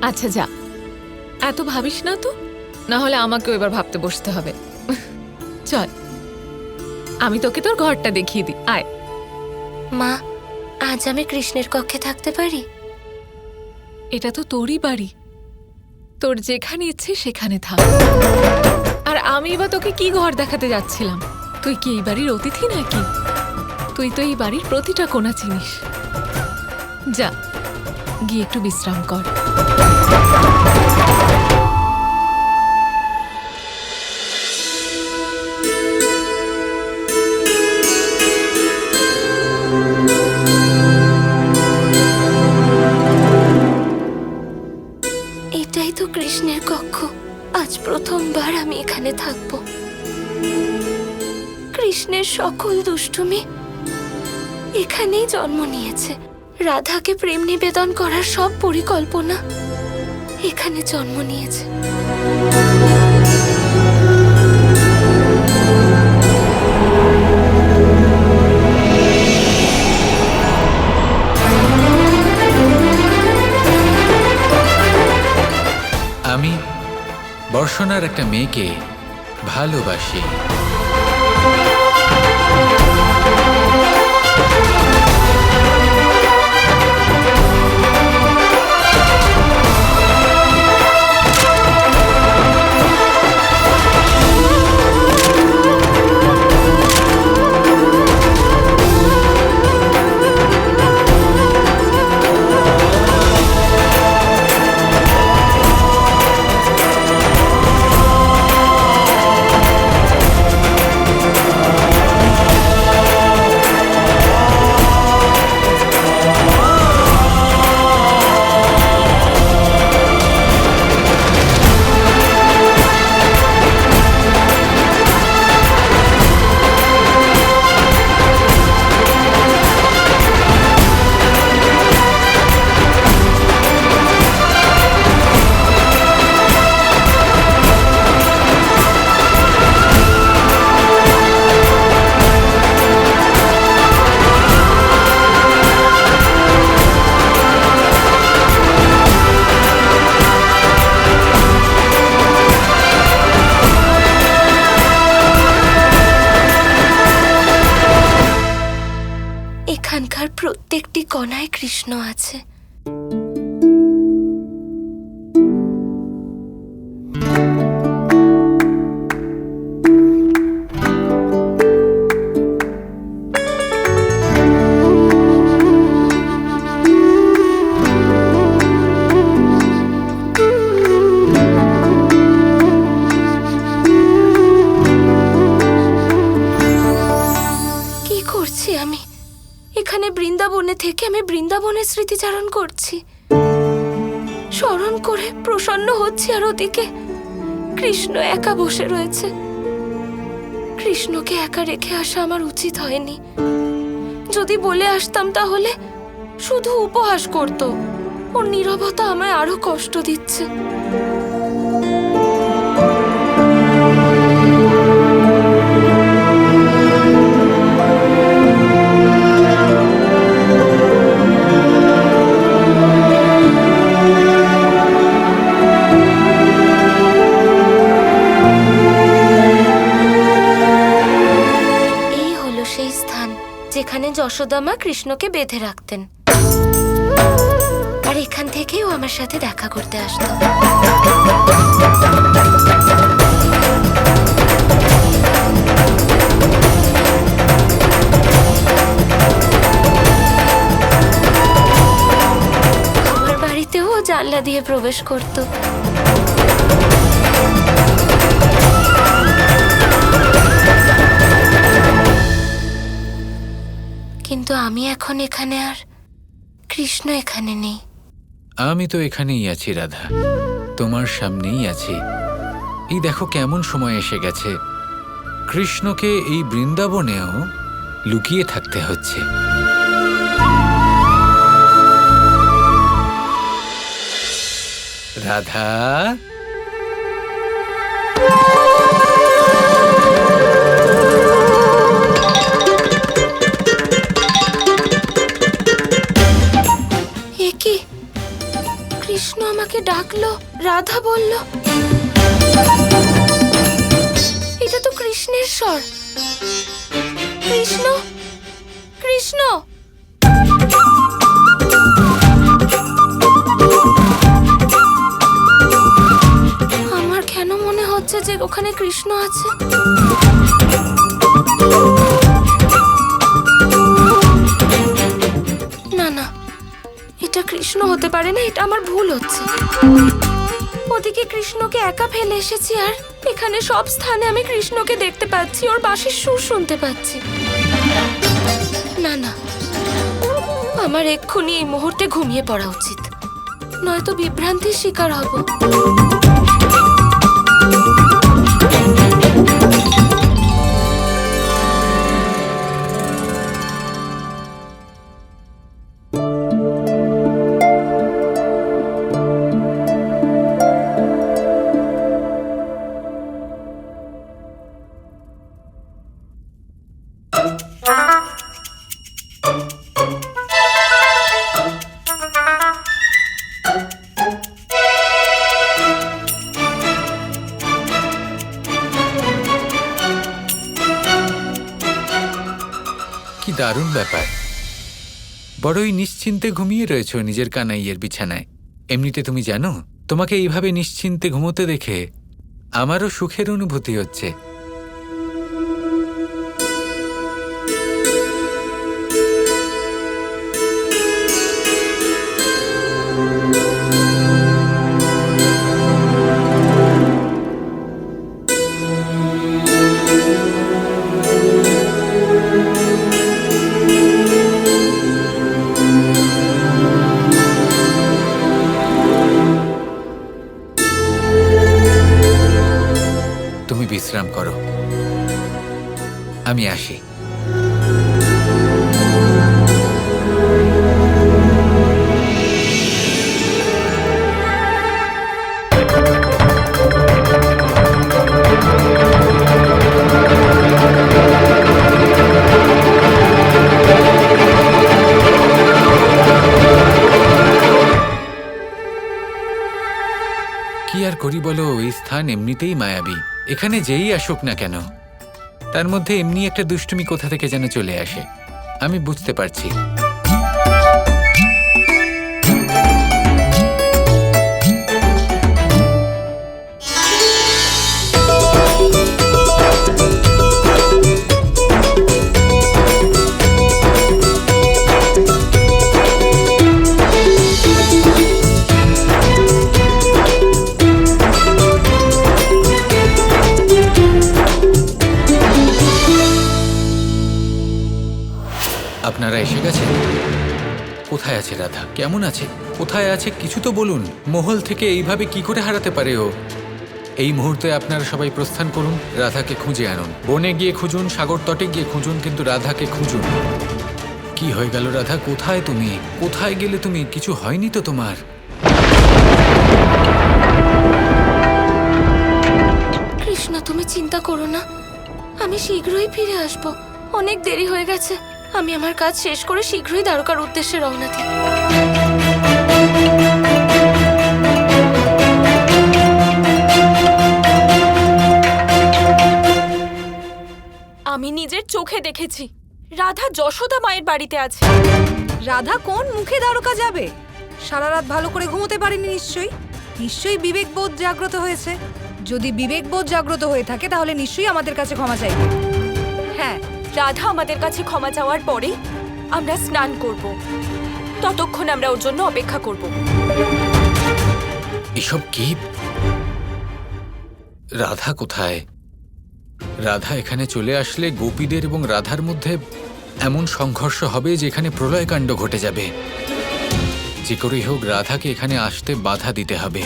আচ্ছা যা, এত ভাবিস না তো, না হলে আমাকেও এবার ভাবতে বসতে হবে। চল, আমি তোকে তোর ঘরটা দেখিয়ে দিই, আয়। মা, আজ আমি কৃষ্ণের কক্ষে থাকতে পারি? এটা তো তোরই বাড়ি, তোর যেখানে ইচ্ছে সেখানে থাক। আর আমি বা তোকে কি ঘর দেখাতে যাচ্ছিলাম? তুই কি এই বাড়ির অতিথি নাকি? তুই তো এই বাড়ির প্রতিটা কোণা চিনিস। যা, গিয়ে একটু বিশ্রাম কর। এটাই তো কৃষ্ণের কক্ষ। আজ প্রথমবার আমি এখানে থাকব। কৃষ্ণের সকল দুষ্টুমি এখানেই জন্ম নিয়েছে। রাধাকে প্রেম নিবেদন করার সব পরিকল্পনা এখানে জন্ম নিয়েছে। আমি বর্ষণার একটা মেয়েকে ভালোবাসি। এখানকার প্রত্যেকটি কণায় কৃষ্ণ আছে। কি করছি আমি এখানে? বৃন্দাবনে থেকে আমি বৃন্দাবনের স্মৃতিচারণ করছি, স্মরণ করে প্রসন্ন হচ্ছি। আর ওদিকে কৃষ্ণ একা বসে রয়েছে। কৃষ্ণকে একা রেখে আসা আমার উচিত হয়নি। যদি বলে আসতাম তাহলে শুধু উপহাস করত। ওর নীরবতা আমায় আরো কষ্ট দিচ্ছে। যেখানে যশোদা মা কৃষ্ণকে বেঁধে রাখতেন, আর এখান থেকেও আমার সাথে দেখা করতে আসতো। আমার বাড়িতেও জানলা দিয়ে প্রবেশ করত। কিন্তু আমি এখন এখানে, আর কৃষ্ণ এখানে নেই। আমি তো এখানেই আছি রাধা, তোমার সামনেই আছি। এই দেখো কেমন সময় এসে গেছে, কৃষ্ণকে এই বৃন্দাবনেও লুকিয়ে থাকতে হচ্ছে। রাধা, আমাকে ডাকলো, রাধা বলল। এটা তো কৃষ্ণের স্বর। কৃষ্ণ, কৃষ্ণ। আমার কেন মনে হচ্ছে যে ওখানে কৃষ্ণ আছে? না না, এটা কৃষ্ণ হতে পারে না, এটা আমার ভুল হচ্ছে। ওদিকে কৃষ্ণকে একা ফেলে এসেছি, আর এখানে সব স্থানে আমি কৃষ্ণকে দেখতে পাচ্ছি, ওর বাঁশির সুর শুনতে পাচ্ছি। না না, আমার এক্ষুনি এই মুহূর্তে ঘুমিয়ে পড়া উচিত, নয়তো বিভ্রান্তির শিকার হব। কি দারুণ ব্যাপার, বড়ই নিশ্চিন্তে ঘুমিয়ে রয়েছো নিজের কানাইয়ের বিছানায়। এমনিতে তুমি জানো, তোমাকে এইভাবে নিশ্চিন্তে ঘুমোতে দেখে আমারও সুখের অনুভূতি হচ্ছে। তুমি বিশ্রাম করো, আমি আসি। কি আর করি বলো, এই স্থান এমনিতেই মায়াবী। এখানে যেই আসুক না কেন, তার মধ্যে এমনি একটা দুষ্টুমি কোথা থেকে যেন চলে আসে, আমি বুঝতে পারছি। আপনারা এসে গেছেন? কোথায় আছে রাধা? কেমন আছে? কোথায় আছে কিছু তো বলুন। মহল থেকে এইভাবে কি করে হারাতে পারে ও? এই মুহূর্তে আপনারা সবাই প্রস্থান করুন, রাধাকে খুঁজে আনুন। বনে গিয়ে খুঁজুন, সাগর তটে গিয়ে খুঁজুন, কিন্তু রাধাকে খুঁজুন। কি হয়ে গেল রাধা? কোথায় তুমি? কোথায় গেলে তুমি? কিছু হয়নি তো তোমার? কৃষ্ণ, তুমি চিন্তা করো না, আমি শীঘ্রই ফিরে আসব। অনেক দেরি হয়ে গেছে, আমি আমার কাজ শেষ করে শীঘ্রই দ্বারকার উদ্দেশ্যে রওনা দিই। আমি নিজের চোখে দেখেছি রাধা যশোদা মায়ের বাড়িতে আছে। রাধা কোন মুখে দ্বারকা যাবে? সারা রাত ভালো করে ঘুমোতে পারেনি নিশ্চয়ই। নিশ্চয়ই বিবেকবোধ জাগ্রত হয়েছে। যদি বিবেকবোধ জাগ্রত হয়ে থাকে তাহলে নিশ্চয়ই আমাদের কাছে ক্ষমা চাইবে। হ্যাঁ, রাধা আমাদের কাছে ক্ষমা চাওয়ার পরে আমরা স্নান করব। ততক্ষণ আমরা ওর জন্য অপেক্ষা করব। এসব কি? রাধা কোথায়? রাধা এখানে চলে আসলে গোপীদের এবং রাধার মধ্যে এমন সংঘর্ষ হবে যেখানে প্রলয়কাণ্ড ঘটে যাবে। যে করেই হোক রাধাকে এখানে আসতে বাধা দিতে হবে।